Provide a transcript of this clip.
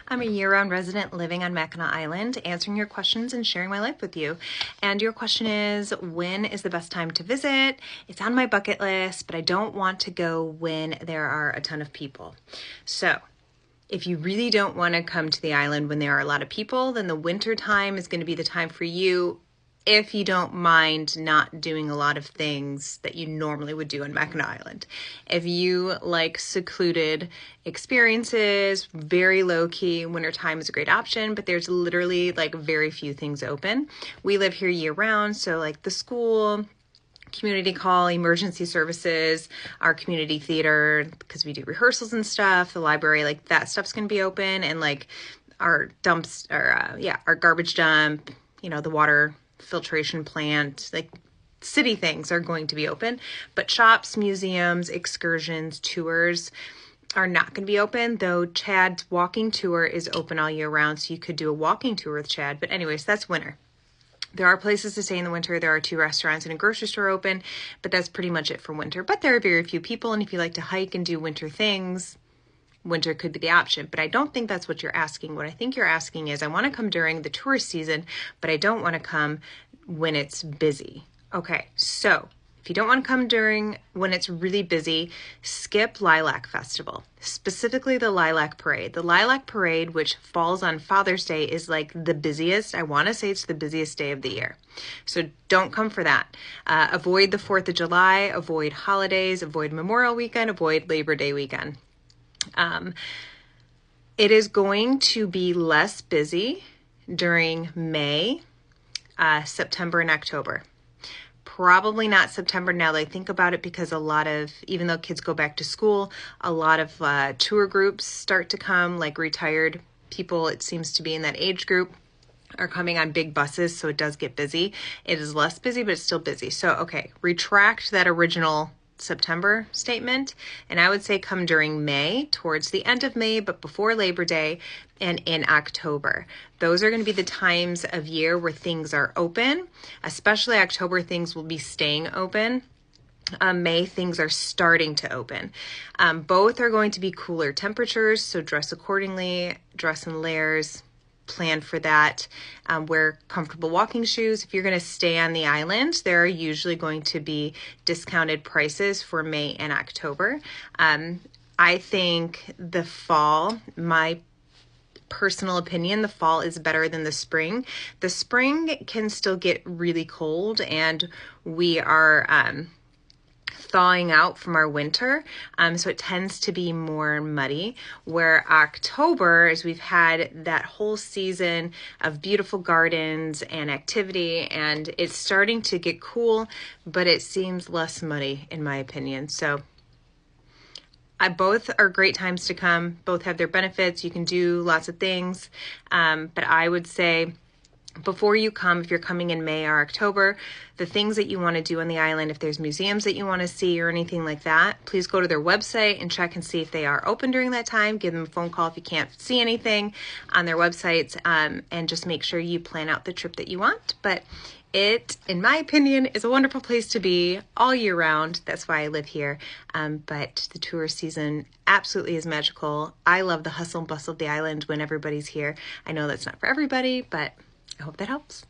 I'm a year-round resident living on Mackinac Island, answering your questions and sharing my life with you. And your question is, when is the best time to visit? It's on my bucket list, but I don't want to go when there are a ton of people. So if you really don't want to come to the island when there are a lot of people, then the winter time is going to be the time for you if you don't mind not doing a lot of things that you normally would do on Mackinac Island. If you like secluded experiences, very low-key, wintertime is a great option, but there's literally like very few things open. We live here year-round, so like the school, community call, emergency services, our community theater, because we do rehearsals and stuff, the library, like that stuff's going to be open, and like our dumps, our garbage dump, the water filtration plant, like city things are going to be open, but shops, museums, excursions, tours are not going to be open, though Chad's walking tour is open all year round, so you could do a walking tour with Chad. But anyways, that's winter. There are places to stay in the winter. There are 2 restaurants and a grocery store open, but that's pretty much it for winter. But there are very few people, and if you like to hike and do winter things, winter could be the option. But I don't think that's what you're asking. What I think you're asking is, I want to come during the tourist season, but I don't want to come when it's busy. Okay, so if you don't want to come during when it's really busy, skip Lilac Festival, specifically the Lilac Parade. The Lilac Parade, which falls on Father's Day, is like the busiest. I want to say it's the busiest day of the year. So don't come for that. Avoid the 4th of July, avoid holidays, avoid Memorial Weekend, avoid Labor Day weekend. It is going to be less busy during May, September, and October. Probably not September now that I think about it, because even though kids go back to school, a lot of tour groups start to come, like retired people, it seems to be in that age group, are coming on big buses, so it does get busy. It is less busy, but it's still busy. So, okay, retract that original September statement, and I would say come during May, towards the end of May, but before Labor Day, and in October. Those are going to be the times of year where things are open. Especially October, things will be staying open. May, things are starting to open. Both are going to be cooler temperatures, so dress accordingly, dress in layers, plan for that. Wear comfortable walking shoes. If you're going to stay on the island, there are usually going to be discounted prices for May and October. I think the fall, my personal opinion, the fall is better than the spring. The spring can still get really cold, and we are thawing out from our winter, so it tends to be more muddy, where October, as we've had that whole season of beautiful gardens and activity, and it's starting to get cool, but it seems less muddy in my opinion. So both are great times to come. Both have their benefits. You can do lots of things, but I would say before you come, if you're coming in May or October, the things that you want to do on the island, if there's museums that you want to see or anything like that, please go to their website and check and see if they are open during that time. Give them a phone call if you can't see anything on their websites, and just make sure you plan out the trip that you want. But it, in my opinion, is a wonderful place to be all year round. That's why I live here. But the tourist season absolutely is magical. I love the hustle and bustle of the island when everybody's here. I know that's not for everybody, but I hope that helps.